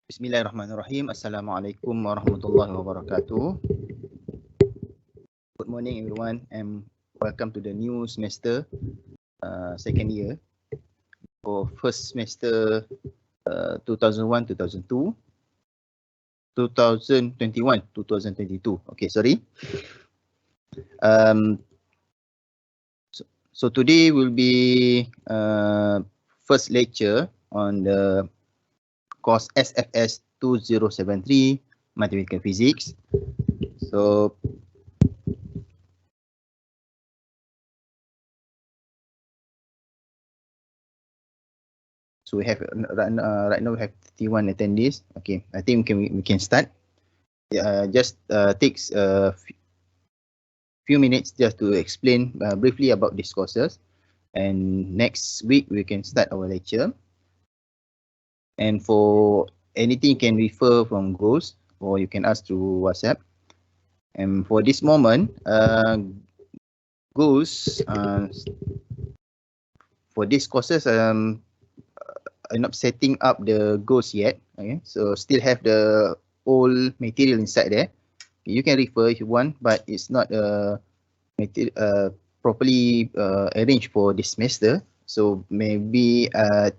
Bismillahirrahmanirrahim. Assalamualaikum warahmatullahi wabarakatuh. Good morning everyone and welcome to the new semester, second year for first semester 2001, 2002, 2021, 2022. Okay, sorry. So today will be first lecture on the course SFS2073 Mathematical Physics. So we have right now we have 31 attendees. Okay, I think we can start. Just takes a few minutes just to explain briefly about these courses, and next week we can start our lecture. And for anything you can refer from goals, or you can ask through WhatsApp. And for this moment, goals for these courses, I'm not setting up the goals yet. Okay, so still have the old material inside there. You can refer if you want, but it's not properly arranged for this semester. So maybe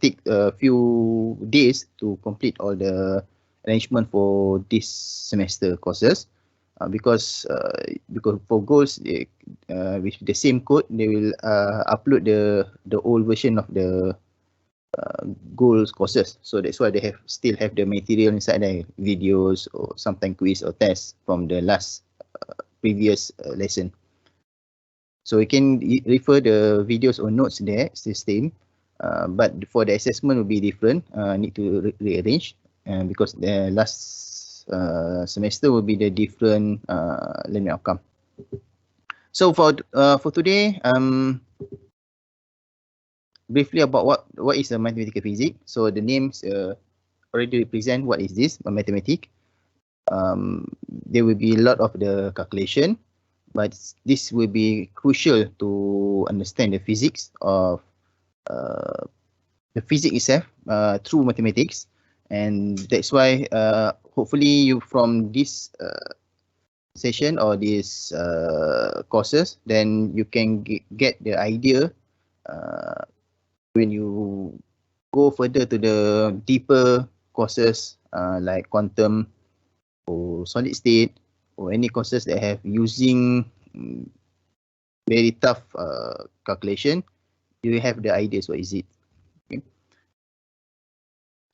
take a few days to complete all the arrangement for this semester courses. Because for goals, with the same code, they will upload the old version of the goals courses. So that's why they still have the material inside there, videos or sometimes quiz or tests from the last previous lesson. So you can refer the videos or notes there, it's the same. But for the assessment will be different. Need to rearrange because the last semester will be the different learning outcome. So for today, briefly about what is a mathematical physics. So the names already represent what is this, a mathematics. There will be a lot of the calculation, but this will be crucial to understand the physics of the physics itself through mathematics. And that's why hopefully you from this session or these courses, then you can get the idea when you go further to the deeper courses like quantum or solid state or any courses that have using very tough calculation, you have the ideas what is it. Okay.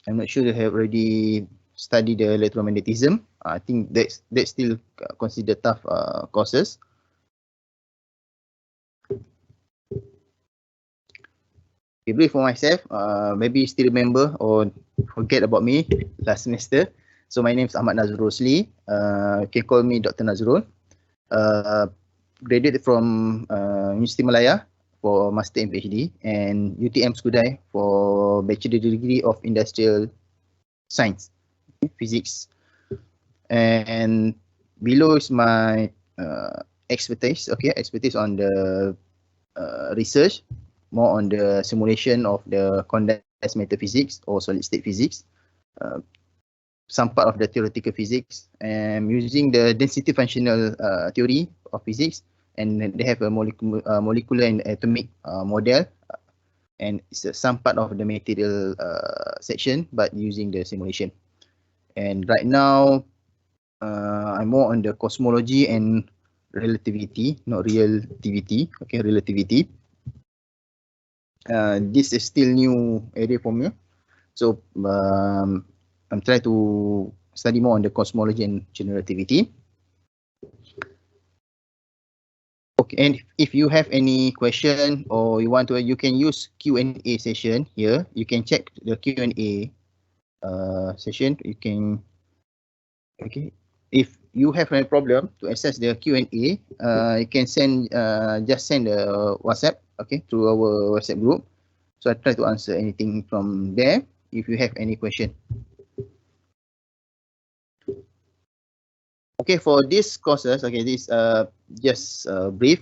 I'm not sure you have already studied the electromagnetism. I think that's still considered tough courses. Okay, brief for myself, maybe you still remember or forget about me last semester. So my name is Ahmad Rosli. You can call me Dr. Nazrul. Graduated from Universiti Malaya for Master and PhD, and UTM Skudai for Bachelor Degree of Industrial Science, Physics. And below is my expertise. Okay, expertise on the research, more on the simulation of the condensed matter physics or solid state physics. Some part of the theoretical physics, and using the density functional theory of physics, and they have a molecular and atomic model, and it's some part of the material section, but using the simulation. And right now, I'm more on the cosmology and relativity, not relativity. Okay, relativity. This is still new area for me, so I'm trying to study more on the cosmology and general relativity. Okay, and if you have any question or you want to, you can use Q&A session here. You can check the Q&A session. You can, okay. If you have any problem to access the Q&A, you can send just send a WhatsApp, okay, through our WhatsApp group. So I try to answer anything from there if you have any question. Okay, for these courses, okay, this just brief.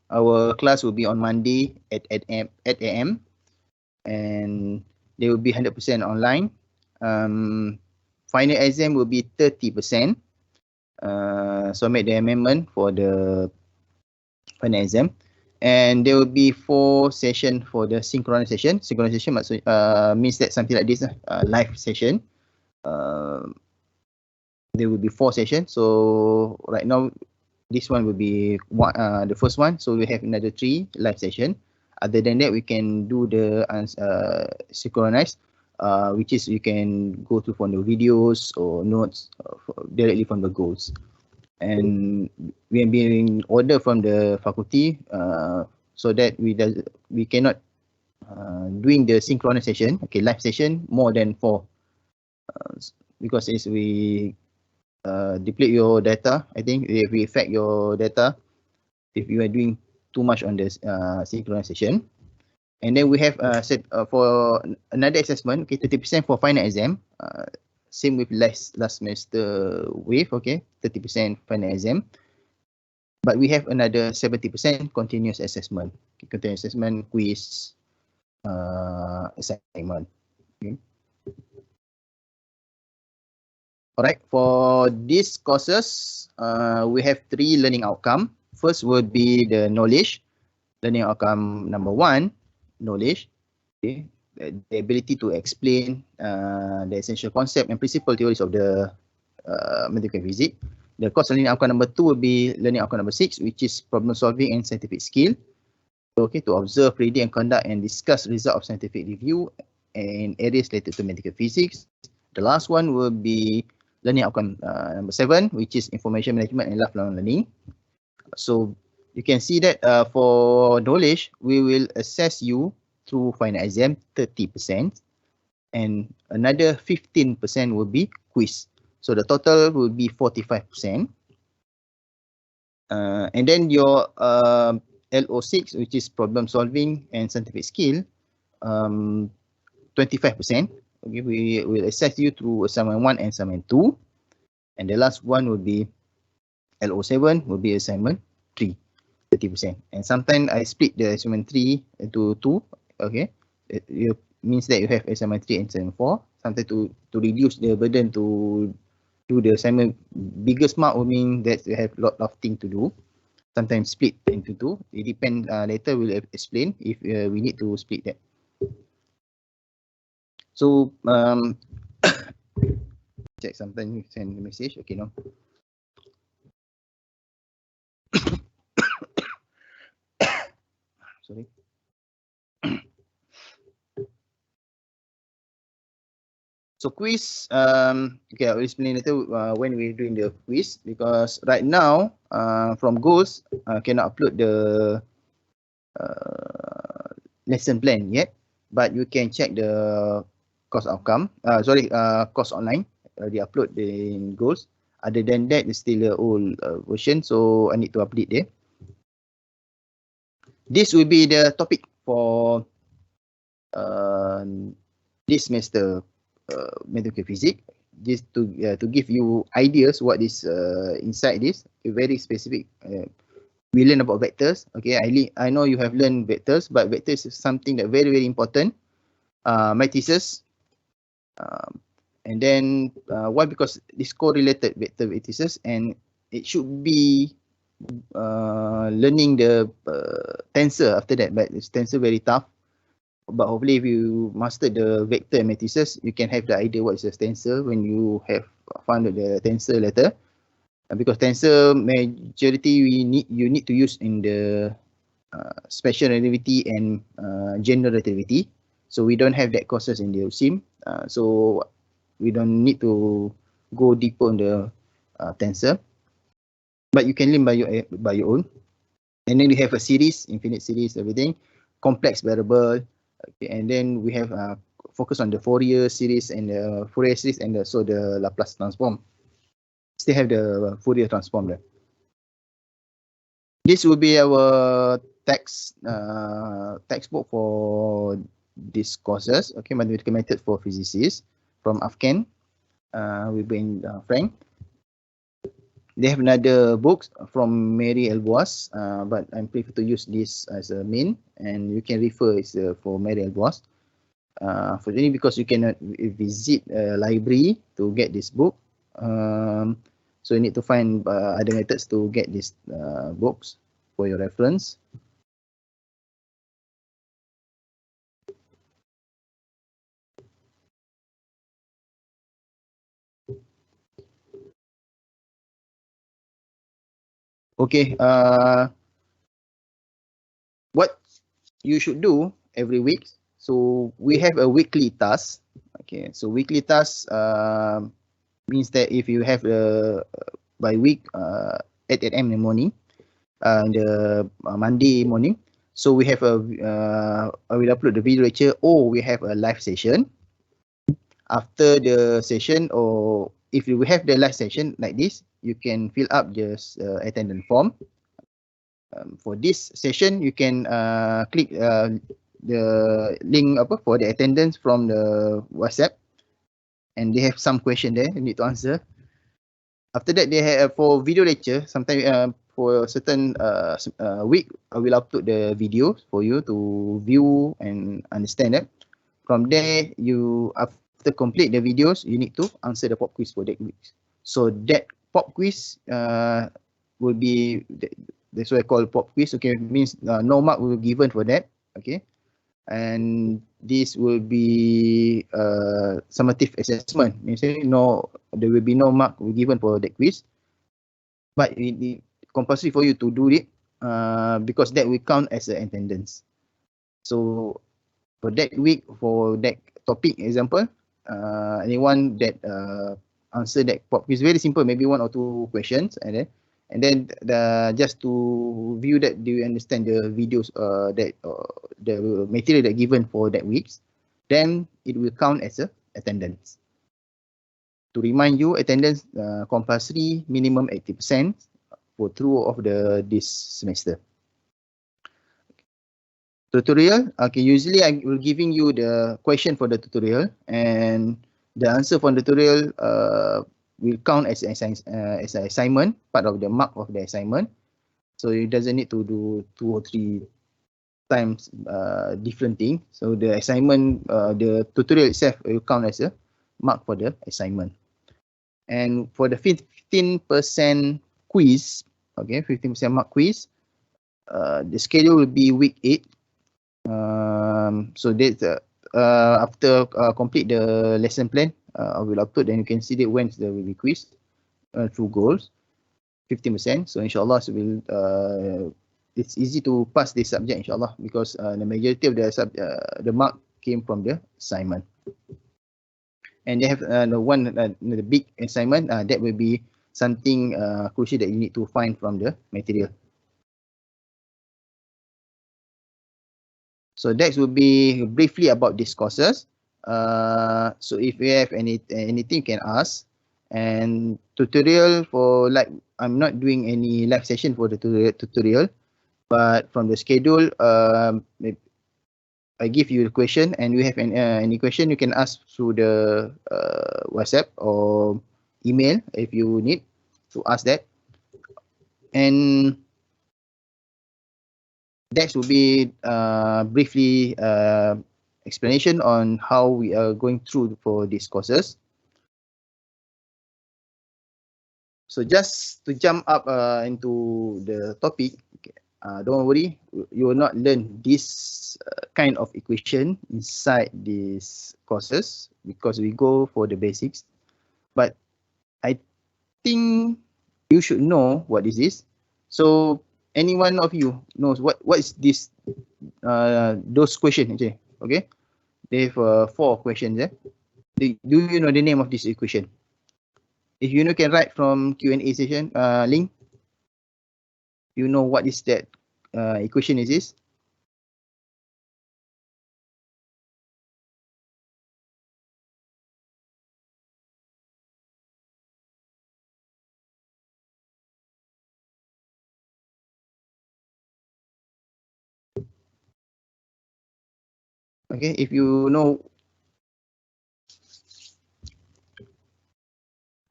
Our class will be on Monday at 8 a.m. and they will be 100% online. Final exam will be 30%. So make the amendment for the final exam. And there will be 4 sessions for the synchronous session. Synchronous session means that something like this, live session. There will be 4 sessions. So right now, this one will be the first one. So we have another 3 live session. Other than that, we can do the synchronized, which is you can go to from the videos or notes directly from the goals. And we are being ordered from the faculty so that we cannot doing the synchronous session, okay, live session more than 4 because it's we deplete your data. I think if we affect your data if you are doing too much on this synchronous session. And then we have set for another assessment, okay, 30% for final exam. Same with last semester wave, okay, 30% final exam. But we have another 70% continuous assessment, okay, continuous assessment, quiz, assignment. Okay. Alright, for these courses, we have 3 learning outcome. First would be the knowledge. Learning outcome number 1, knowledge. Okay. The ability to explain the essential concept and principal theories of the mathematical physics. The course learning outcome number 2 will be learning outcome number 6, which is problem solving and scientific skill. Okay, to observe, predict, and conduct and discuss result of scientific review and areas related to mathematical physics. The last one will be learning outcome number 7, which is information management and lifelong learning. So you can see that for knowledge, we will assess you through final exam 30%, and another 15% will be quiz. So the total will be 45%. And then your LO6, which is problem solving and scientific skill, 25%. Okay, we will assess you through assignment 1 and assignment 2. And the last one will be LO7, will be assignment 3, 30%. And sometimes I split the assignment 3 into 2. Okay, it means that you have assignment 3 and assignment 4. Sometimes to reduce the burden to do the assignment, biggest mark will mean that you have a lot of things to do. Sometimes split into 2. It depends. Later we'll explain if we need to split that. So check sometimes you send the message. Okay, no. Sorry. So quiz, okay, I'll explain later when we're doing the quiz, because right now from goals cannot upload the lesson plan yet, but you can check the course outcome. Course online. They upload the goals. Other than that, it's still an old version, so I need to update there. This will be the topic for this semester. Mathematical physics, just to give you ideas what is inside this. Very specific. We learn about vectors. Okay, I know you have learned vectors, but vectors is something that very important. Matrices, and then why? Because it's correlated vector matrices, and it should be learning the tensor after that. But it's tensor very tough. But hopefully if you master the vector and matrices, you can have the idea what is a tensor when you have found the tensor later. Because tensor majority you need to use in the special relativity and general relativity. So we don't have that courses in the USIM. So we don't need to go deeper on the tensor. But you can learn by your own. And then we have a series, infinite series, everything, complex variable. Okay, and then we have focus on the Fourier series and the Fourier series, and also the Laplace transform. Still have the Fourier transform there. This will be our textbook for these courses. Okay, mathematical method for physicists from Afghan. We've been Frank. They have another books from Mary Elboas, but I prefer to use this as a main, and you can refer for Mary Elboas. Fortunately, because you cannot visit a library to get this book, so you need to find other methods to get these books for your reference. Okay, what you should do every week. So we have a weekly task. Okay, so weekly task means that if you have by week 8 a.m. in the morning, the Monday morning, so we have I will upload the video lecture, or we have a live session. After the session, or if you have the live session like this, you can fill up this attendance form. For this session, you can click the link for the attendance from the WhatsApp, and they have some question there you need to answer. After that, they have for video lecture. Sometimes for a certain week, I will upload the videos for you to view and understand it. From there, you after complete the videos, you need to answer the pop quiz for that week. So that pop quiz will be that's what I call pop quiz. Okay, means no mark will be given for that. Okay, and this will be summative assessment. Means no, there will be no mark will given for that quiz, but it compulsory for you to do it because that will count as an attendance. So for that week, for that topic example, anyone that answer that pop quiz, very simple, maybe 1 or 2 questions, and then just to view that, do you understand the videos that the material that given for that week, then it will count as a attendance. To remind you, attendance compulsory minimum 80% for through of this semester. Tutorial, okay, usually I will giving you the question for the tutorial, and the answer for the tutorial will count as an assignment, part of the mark of the assignment. So it doesn't need to do 2 or 3 times different thing. So the assignment, the tutorial itself will count as a mark for the assignment. And for the 15% quiz, okay, 15% mark quiz, the schedule will be week 8. So that's after complete the lesson plan, I will upload, and you can see that when there will be quiz through goals, 15%. So inshallah, so it's easy to pass this subject inshallah, because the majority of the mark came from the assignment. And they have the big assignment that will be something crucial that you need to find from the material. So that will be briefly about these courses. So if you have anything, you can ask. And tutorial for, like, I'm not doing any live session for the tutorial, but from the schedule, I give you the question, and you have any question, you can ask through the WhatsApp or email if you need to ask that. And that will be briefly explanation on how we are going through for these courses. So just to jump up into the topic, don't worry, you will not learn this kind of equation inside these courses because we go for the basics. But I think you should know what this is. So any one of you knows what is this? Those questions, okay? They have 4 questions. Do you know the name of this equation? If you know, can write from Q&A session link. You know what is that equation is this? Okay, if you know,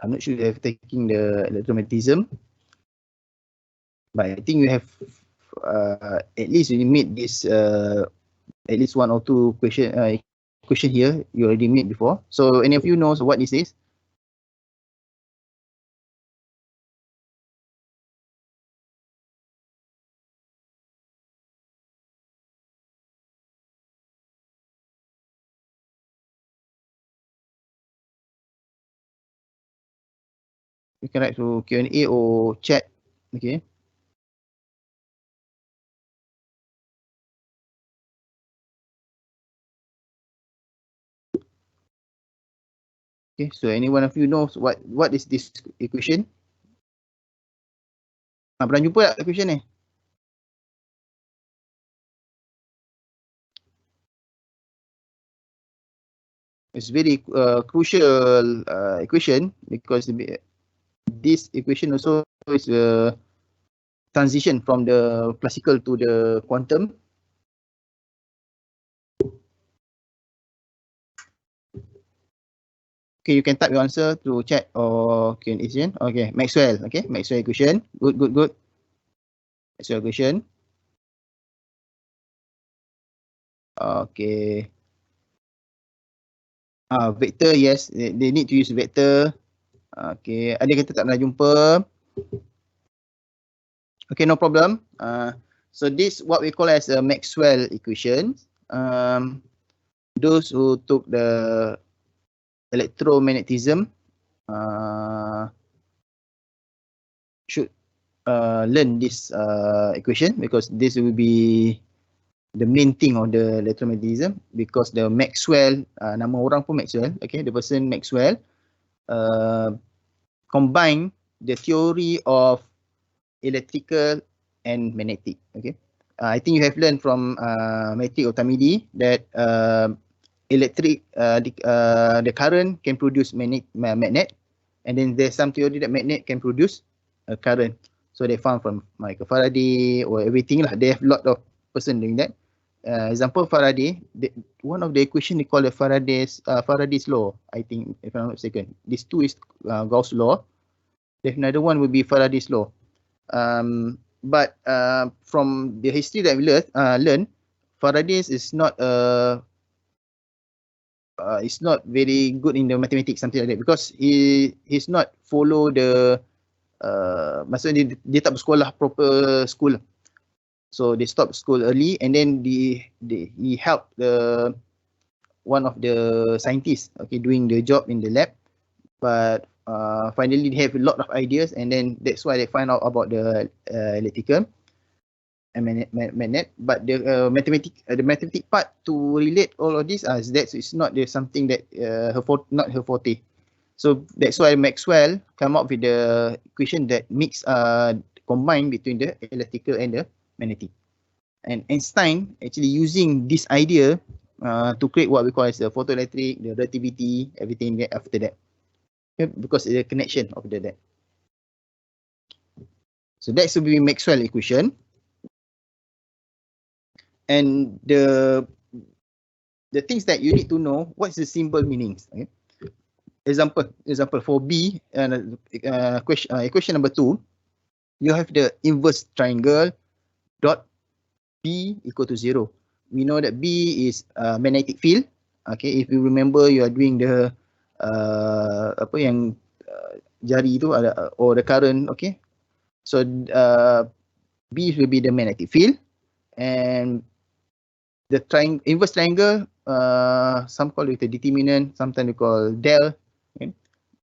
I'm not sure if you have taken the electromagnetism, but I think you have at least you meet this at least 1 or 2 question question here you already made before. So any of you knows what this is? You can write to Q&A or chat. Okay. Okay. So any one of you knows what is this equation? Pernah jumpa tak equation ni? It's very crucial equation because this equation also is a transition from the classical to the quantum. Okay, you can type your answer to chat or Q&A session. Okay, Maxwell. Okay, Maxwell equation. Good, good, good. Maxwell equation. Okay. Vector, yes. They need to use vector. Okay, ada kata tak pernah jumpa. Okay, no problem. So this what we call as a Maxwell equation. Those who took the electromagnetism should learn this equation because this will be the main thing of the electromagnetism because the Maxwell, nama orang pun Maxwell, okay, the person Maxwell combine the theory of electrical and magnetic. Okay, I think you have learned from magnetic or Tamidi that electric, the current can produce magnet, and then there's some theory that magnet can produce a current. So they found from Michael Faraday or everything lah. They have a lot of person doing that. Example Faraday, one of the equation they call the Faraday's law. I think if I'm not mistaken, this two is Gauss law. There's another one will be Faraday's law. But from the history that we learn, Faraday's is not it's not very good in the mathematics, something like that, because he's not follow the maksudnya dia tak bersekolah proper school. So they stopped school early, and then he helped one of the scientists, okay, doing the job in the lab, but finally they have a lot of ideas, and then that's why they find out about the electrical and magnet. But the mathematic part to relate all of this, that is not something that not her forte. So that's why Maxwell come up with the equation that combine between the electrical and the magnetic. And Einstein actually using this idea to create what we call as the photoelectric, the relativity, everything after that. Okay, because it's a connection of that. So that should be Maxwell equation. And the things that you need to know, what's the symbol meanings. Okay? Example for B, equation number 2, you have the inverse triangle dot B equal to 0. We know that B is magnetic field. Okay, if you remember, you are doing the apa yang jari tu ada or the current. Okay, so B will be the magnetic field, and the inverse triangle, some call it a determinant, sometimes we call del. Okay?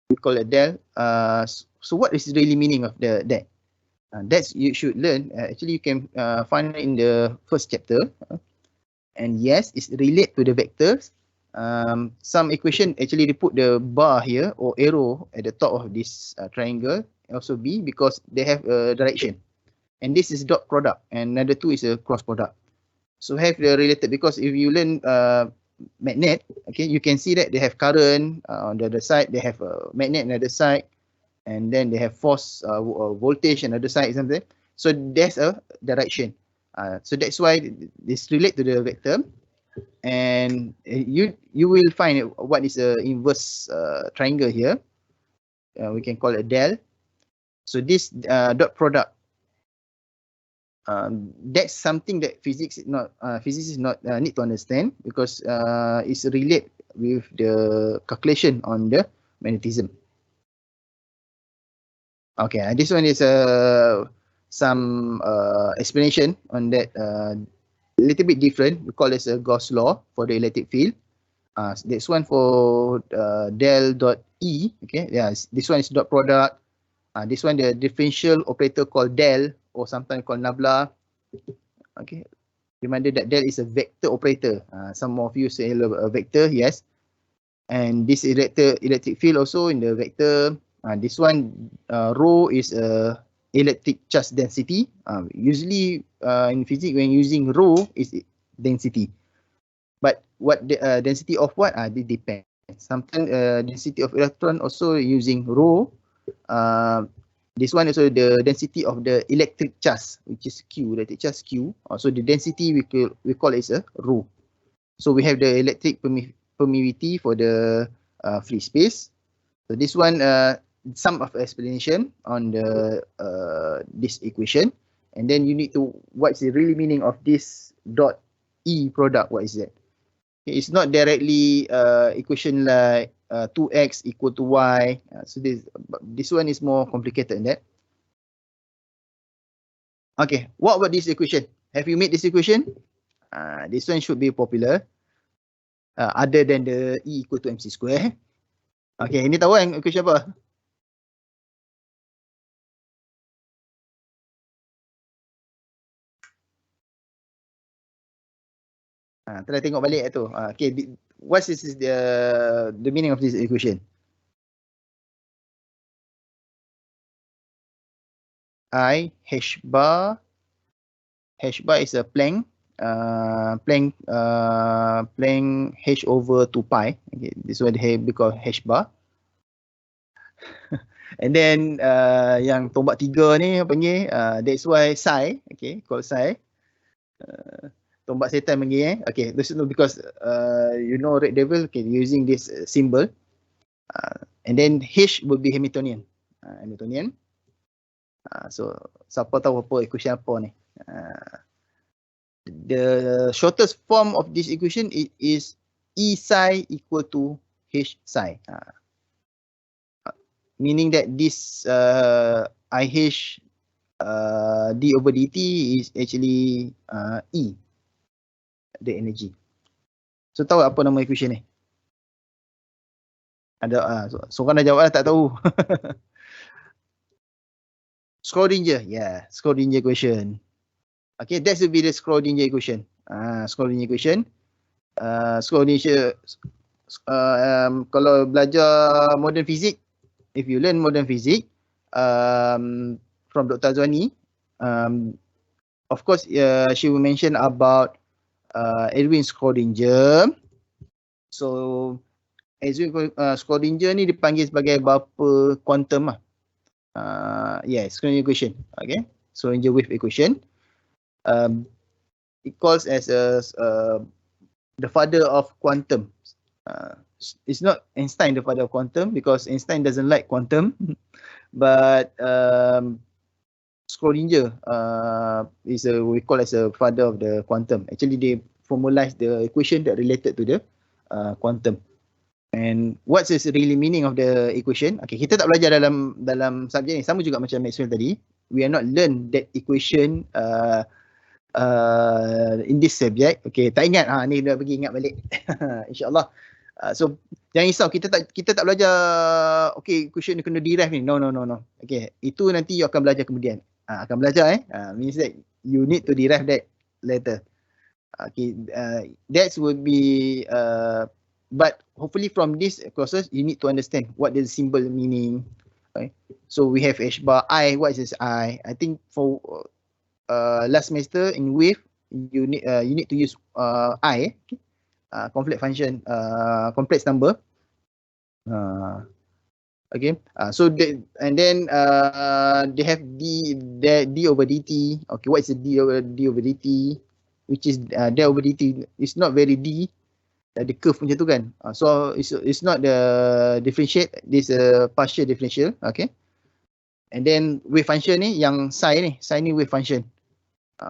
We call it del. So what is really meaning of that? That's you should learn. Actually, you can find it in the first chapter. And yes, it's related to the vectors. Some equation actually they put the bar here or arrow at the top of this triangle, also B, because they have a direction. And this is dot product, and another two is a cross product. So have the related, because if you learn magnet, okay, you can see that they have current on the other side, they have a magnet on the other side, and then they have force, voltage on the other side, something. So there's a direction. So that's why this relate to the vector, and you will find what is a inverse triangle here. We can call it del. So this dot product That's something that physics is not need to understand, because it's relate with the calculation on the magnetism. Okay, this one is some explanation on that. A little bit different. We call this a Gauss law for the electric field. This one for del dot E. Okay, yeah, this one is dot product. This one the differential operator called del, or sometimes called nabla. Okay, reminder that del is a vector operator. Some of you say a vector, yes. And this electric field also in the vector. This one rho is electric charge density. Usually in physics, when using rho is density. But what the density of what? It depends. Sometimes density of electron also using rho. This one also the density of the electric charge, which is Q, electric charge Q. So the density we call it a rho. So we have the electric permeability for the free space. So this one some of explanation on the this equation, and then you need to what's the really meaning of this dot E product? What is that? It's not directly equation like 2x equal to y. So this one is more complicated than that. Okay, what about this equation? Have you made this equation? This one should be popular. Other than the E equal to mc square. Okay, ini tahu yang equation apa? Try tengok balik tu. Okay, what is the meaning of this equation? I h bar is a Planck h over 2 pi. Okay, this one we call h bar. And then yang tombak 3 ni panggil that's why psi, okay, called psi. Tombak setan panggil okay, this is because you know red devil, okay, using this symbol. And then h will be Hamiltonian. So siapa tahu apa equation apa ni? The shortest form of this equation is E psi equal to H psi. Meaning that this IH d over dt is actually E, the energy. So tahu apa nama equation ni? Ada seorang dah jawab lah, tak tahu. Schrodinger, yeah, Schrodinger equation. Okay, that will be the Schrodinger equation. Schrodinger equation. Schrodinger. Kalau belajar modern physics, if you learn modern physics from Dr. Azwani, of course, she will mention about Edwin Schrodinger. So, Edwin Schrodinger ni dipanggil sebagai bapa quantum lah. Yeah, Schrodinger equation. Okay, Schrodinger wave equation. It calls as the father of quantum. It's not Einstein the father of quantum, because Einstein doesn't like quantum, but Schrodinger is we call as a father of the quantum. Actually, they formalized the equation that related to the quantum. And what's the really meaning of the equation? Okay, kita tak belajar dalam subjek ni, sama juga macam Maxwell tadi. We are not learn that equation in this subject. Okay, tak ingat, ni dah pergi ingat balik. InsyaAllah. So jangan risau, kita tak belajar okay equation ni kena derive ni. No. Okay, itu nanti you akan belajar kemudian. Akan belajar means that you need to derive that later. Okay, that would be but hopefully from this courses you need to understand what the symbol meaning. Okay, so we have h bar I. What is this I? I think for last semester in wave you need to use I, okay? Complex function, complex number. Okay, so and then they have d over dt. Okay, what is the d over dt? Which is d over dt is not very d, the curve macam tu kan. So it's not the differentiate, this partial differential. Okay, and then wave function ni yang psi ni wave function.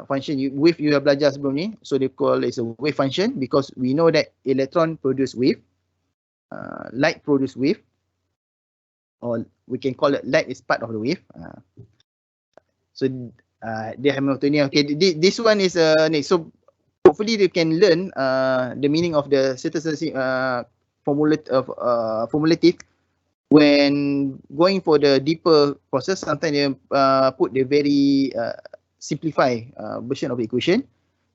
function wave you have belajar sebelum ni. So they call it a wave function because we know that electron produce wave, light produce wave, or we can call it light is part of the wave. So they Hamiltonian. Okay, this one is next. So hopefully they can learn the meaning of the certain formulative when going for the deeper process. Sometimes they put the very simplified version of the equation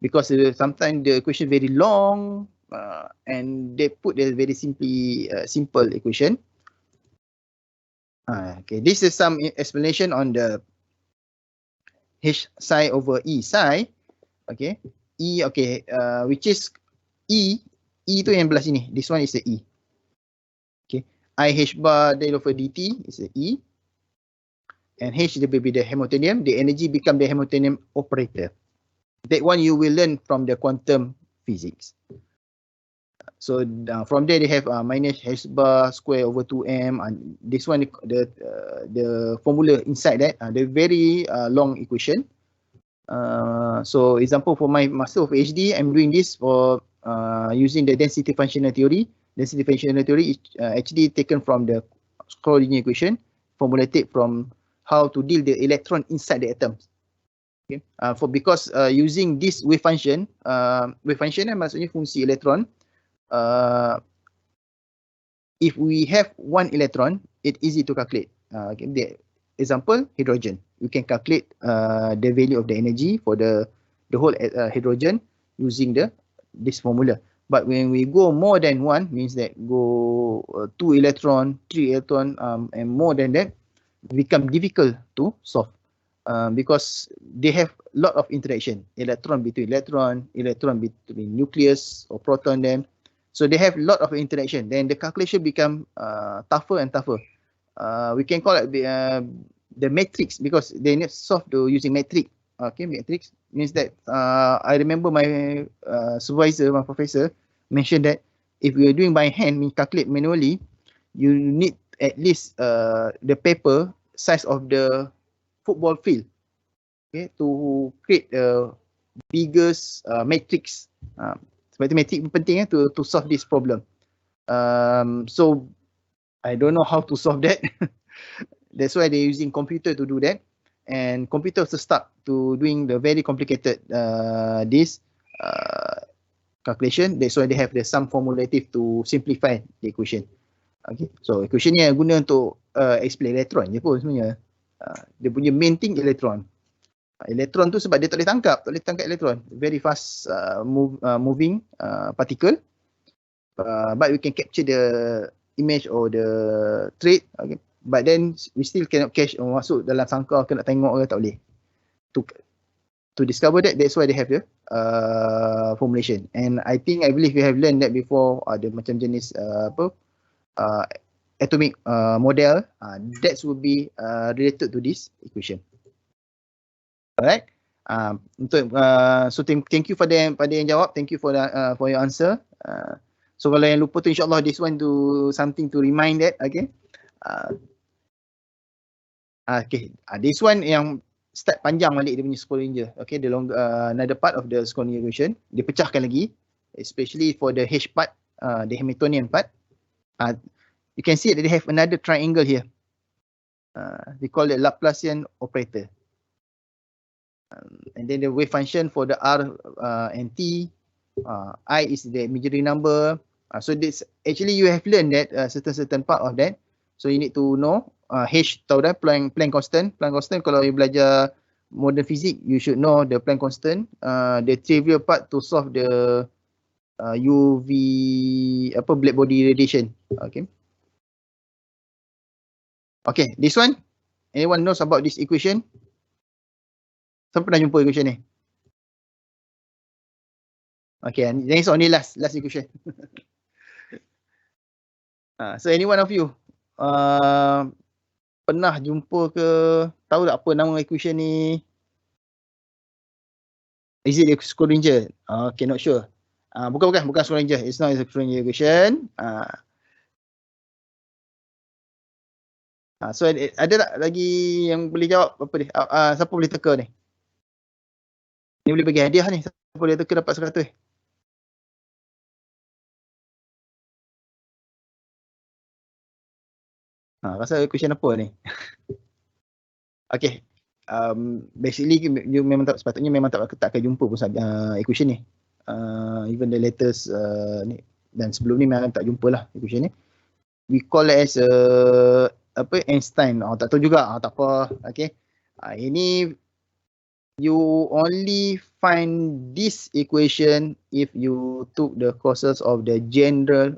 because sometimes the equation very long and they put the very simple equation. Okay, this is some explanation on the H psi over E psi. Okay, E, okay, which is E tu yang belah sini. This one is the E. Okay, I H bar del over dt is the E. And H will be the Hamiltonian. The energy become the Hamiltonian operator. That one you will learn from the quantum physics. So from there they have minus H bar square over 2m. And this one, the formula inside that, the very long equation. So example for my master of PhD, I'm doing this for using the density functional theory. Density functional theory is actually taken from the Schrödinger equation, formulated from how to deal the electron inside the atoms. Okay. Because using this wave function maksudnya fungsi elektron. If we have one electron, it's easy to calculate. Okay. The example, hydrogen. You can calculate the value of the energy for the whole hydrogen using this formula. But when we go more than one, means that go 2 electron, 3 electron, and more than that, become difficult to solve because they have a lot of interaction. Electron between electron between nucleus or proton them. So they have a lot of interaction. Then the calculation become tougher and tougher. We can call it the matrix because they need to solve using matrix. Okay, matrix means that I remember my supervisor, my professor mentioned that if we are doing by hand, we calculate manually, you need at least the paper size of the football field, okay, to create the biggest matrix. Sebab itu matrix penting to solve this problem. So I don't know how to solve that. That's why they're using computer to do that, and computer also stuck to doing the very complicated this calculation. That's why they have the sum formulative to simplify the equation. Okay, so equation ni guna untuk explain elektron je pun sebenarnya. Dia punya main thing elektron. Elektron tu sebab dia tak boleh tangkap elektron. Very fast moving particle. But we can capture the image or the trait. Okay. But then we still cannot catch masuk dalam sangkar ke nak tengok ke tak boleh. To discover that, that's why they have the formulation. And I believe we have learned that before. Ada macam jenis atomic model. That would be related to this equation. Alright. So thank you pada yang jawab. Thank you for your answer. So kalau yang lupa tu, insyaAllah this one to something to remind that. Okay. Okay. This one yang start panjang balik dia punya Schrödinger. Okay. The another part of the Schrödinger equation. Dia pecahkan lagi. Especially for the H part, the Hamiltonian part. You can see that they have another triangle here. We call it Laplacian operator. And then the wave function for the R and T. I is the imaginary number. So this actually you have learned that certain part of that. So you need to know H tahu dah Planck constant. Planck constant kalau you belajar modern physics, you should know the Planck constant. The trivial part to solve the UV black body radiation. Okay. Okay, this one. Anyone knows about this equation? Siapa pernah jumpa equation ni? Okay, this is only last equation. So any one of you pernah jumpa ke, tahu tak apa nama equation ni? Is it Schrödinger? Okay, not sure. Bukan Schrödinger. It's not a Schrödinger equation. So ada tak lagi yang boleh jawab apa ni? Siapa boleh teka ni? Ni boleh bagi hadiah ni. Siapa boleh teka dapat 100? Rasa question apa ni? Okay. Basically you memang sepatutnya memang tak akan jumpa pun equation ni. Even the latest ni dan sebelum ni memang tak jumpa lah equation ni. We call it as Einstein. Tak tahu juga. Tak apa. Okay. Ini you only find this equation if you took the courses of the general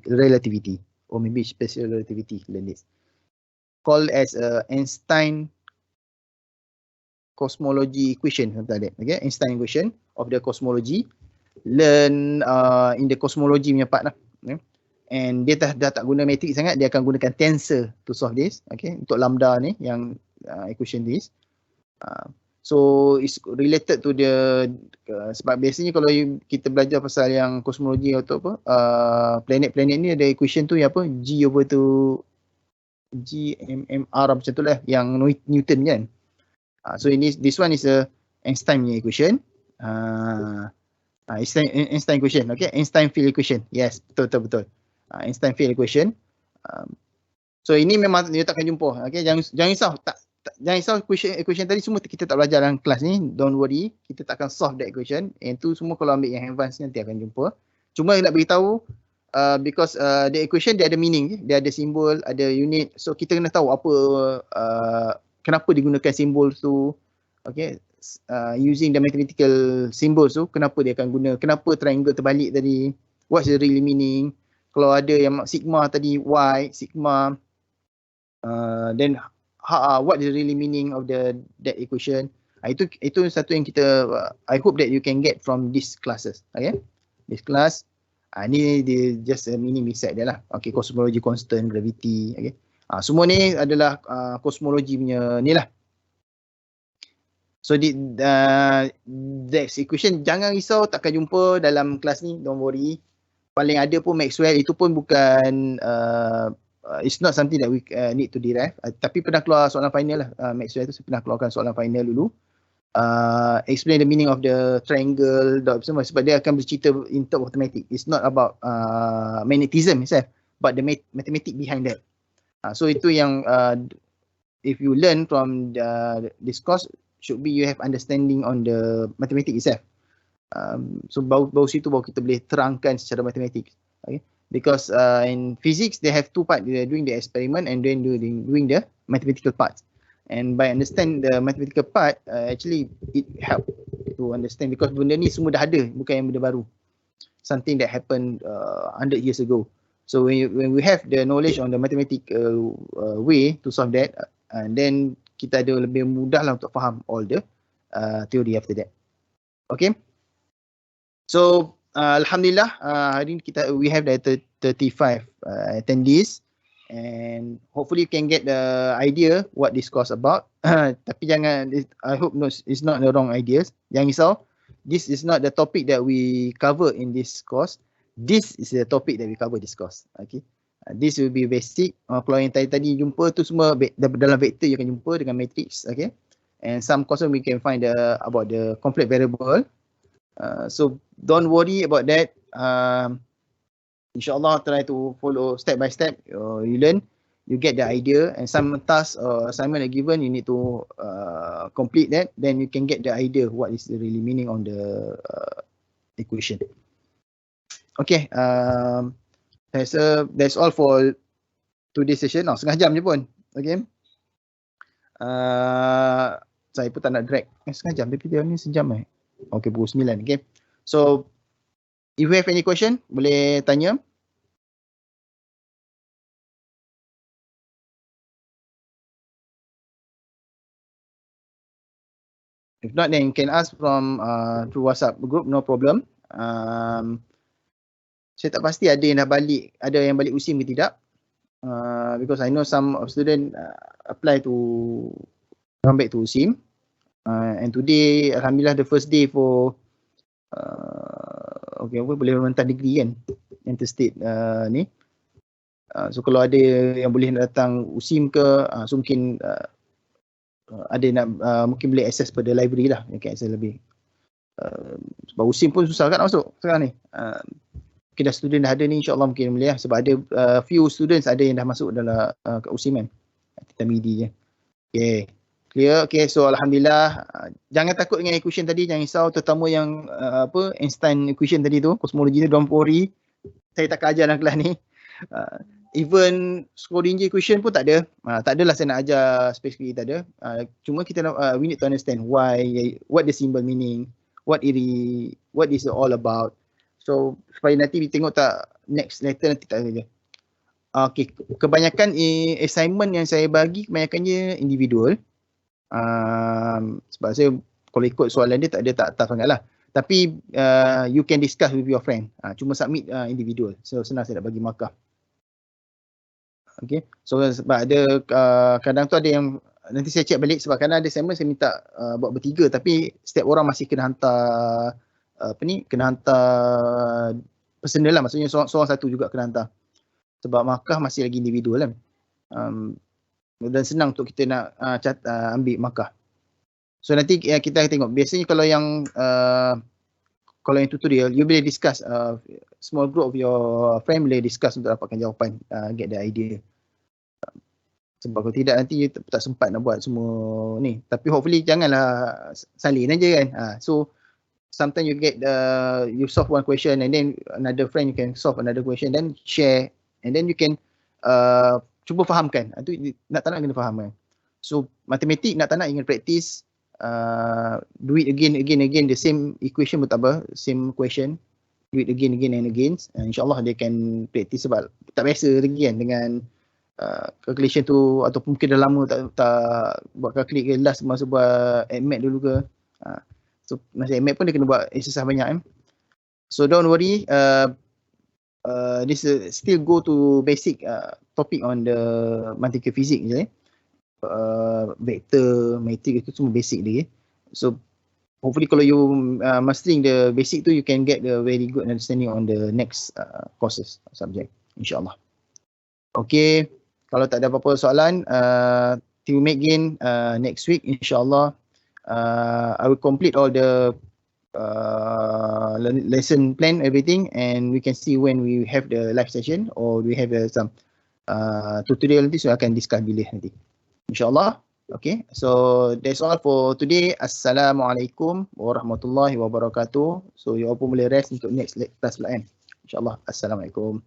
relativity or maybe special relativity. Called as Einstein cosmology equation. Okay, Einstein equation of the cosmology. Learn in the cosmology punya part lah. Okay. And dia dah tak guna matrix sangat, dia akan gunakan tensor to solve this. Okay, untuk lambda ni yang equation this. So it's related to the sebab biasanya kalau kita belajar pasal yang kosmologi atau apa planet-planet ni ada equation tu yang apa G mmr macam tu lah yang Newton kan. So this one is a Einstein punya equation. Einstein equation, okay, Einstein field equation. Yes, betul. Einstein field equation. So ini memang dia takkan jumpa. Okay, jangan risau. Jangan risau equation tadi semua kita tak belajar dalam kelas ni. Don't worry, kita tak akan solve that equation. Yang tu semua kalau ambil yang advance nanti akan jumpa. Cuma nak beritahu because the equation dia ada meaning, dia ada simbol, ada unit. So kita kena tahu apa kenapa digunakan simbol tu. Okay, using the mathematical symbols tu, kenapa dia akan guna, kenapa triangle terbalik tadi, what's the really meaning. Kalau ada yang sigma tadi, y, sigma, then what is the really meaning of that equation. Itu satu yang kita, I hope that you can get from these classes. Okay, this class, ni dia just a meaning beside dia lah. Okay, cosmology constant, gravity, okay. Semua ni adalah cosmology punya ni lah. So that equation jangan risau, takkan jumpa dalam kelas ni, don't worry. Paling ada pun Maxwell, itu pun bukan it's not something that we need to derive. Tapi pernah keluar soalan final lah. Maxwell tu saya pernah keluarkan soalan final dulu. Explain the meaning of the triangle, semua, sebab dia akan bercerita in terms of mathematics. It's not about magnetism itself, but the mathematics behind that. So itu yang if you learn from this course, should be you have understanding on the mathematics itself. So baru situ baru kita boleh terangkan secara matematik. Okay? Because in physics they have two parts, they're doing the experiment and then doing the mathematical part. And by understand the mathematical part, actually it help to understand, because benda ni semua dah ada, bukan yang benda baru. Something that happened 100 years ago. So when we have the knowledge on the mathematical way to solve that, and then kita ada lebih mudah lah untuk faham all the theory after that. Okay. So alhamdulillah hari ni we have the 35 attendees, and hopefully you can get the idea what this course about. Tapi jangan, I hope it's not the wrong ideas. Jangan risau, this is not the topic that we cover in this course. This is the topic that we cover this course. Okay. This will be basic. Kalau yang tadi jumpa tu semua dalam vector you akan jumpa dengan matrix. Okay. And some courses we can find about the complex variable. So don't worry about that. InsyaAllah try to follow step by step. You learn, you get the idea, and some tasks or assignment are given, you need to complete that. Then you can get the idea what is the really meaning on the equation. Okay, that's all for today's session. Setengah jam je pun. Okay. Saya pun tak nak drag. Setengah jam, tapi dia ni sejam eh. Okay, pukul 9. Okay. So, if you have any question, boleh tanya. If not, then you can ask from through WhatsApp group, no problem. Saya tak pasti ada yang dah balik, ada yang balik USIM ke tidak. Because I know some of student apply to come back to USIM. And today, alhamdulillah, the first day for okay, apa boleh mentah degree kan, interstate ni. So kalau ada yang boleh datang USIM ke, so mungkin ada nak mungkin boleh access pada library lah, yang can access lebih. Sebab USIM pun susah kan masuk sekarang ni. Mungkin dah student dah ada ni, insyaAllah mungkin boleh lah. Sebab ada few students ada yang dah masuk dalam kat USIM kan. Kita midi je. Okay. Clear. Okay, so Alhamdulillah. Jangan takut dengan equation tadi, jangan risau. Terutama yang Einstein equation tadi tu, kosmologi tu, don't worry. Saya tak ajar dalam kelas ni. Even Schrodinger equation pun tak ada. Tak adalah saya nak ajar spesifik, tak ada. Cuma kita we need to understand why, what the symbol meaning, what is it all about. So supaya nanti kita tengok tak next letter nanti tak ada je. Okay, kebanyakan assignment yang saya bagi kebanyakannya individual. Sebab saya kalau ikut soalan dia tak ada tak sangat lah. Tapi you can discuss with your friend. Cuma submit individual. So senang saya nak bagi markah. Okay, so sebab ada kadang tu ada yang nanti saya check balik sebab kadang ada assignment saya minta buat bertiga tapi setiap orang masih kena hantar kena hantar personal lah, maksudnya seorang satu juga kena hantar sebab markah masih lagi individual kan. Dan senang untuk kita nak ambil markah. So nanti kita tengok biasanya kalau yang tutorial you boleh discuss, small group of your friend boleh discuss untuk dapatkan jawapan, get the idea. Sebab kalau tidak nanti you tak sempat nak buat semua ni. Tapi hopefully janganlah salin aja kan. So sometimes you get you solve one question and then another friend you can solve another question, then share and then you can cuba fahamkan. Itu nak tak nak kena faham kan. So matematik nak tak nak ingin practice, do it again the same equation pun tak apa, same question, do it again and again. InsyaAllah dia can practice sebab tak biasa lagi kan dengan calculation tu, ataupun mungkin dah lama tak buat calculate ke, last masa buat Ahmad dulu ke. So masa Ahmad pun dia kena buat exercise banyak kan. So don't worry, this still go to basic topic on the mathematical physics je. Vector, matrix itu semua basic dia. So hopefully kalau you mastering the basic tu, you can get a very good understanding on the next courses subject, insyaAllah. Okay, kalau tak ada apa-apa soalan, till we meet again next week, insyaAllah. I will complete all the lesson plan, everything, and we can see when we have the live session or we have some tutorial nanti, so akan discuss bila nanti, insyaAllah. Okay, so that's all for today. Assalamualaikum warahmatullahi wabarakatuh. So you all pun boleh rest untuk next class pula kan, insyaAllah. Assalamualaikum.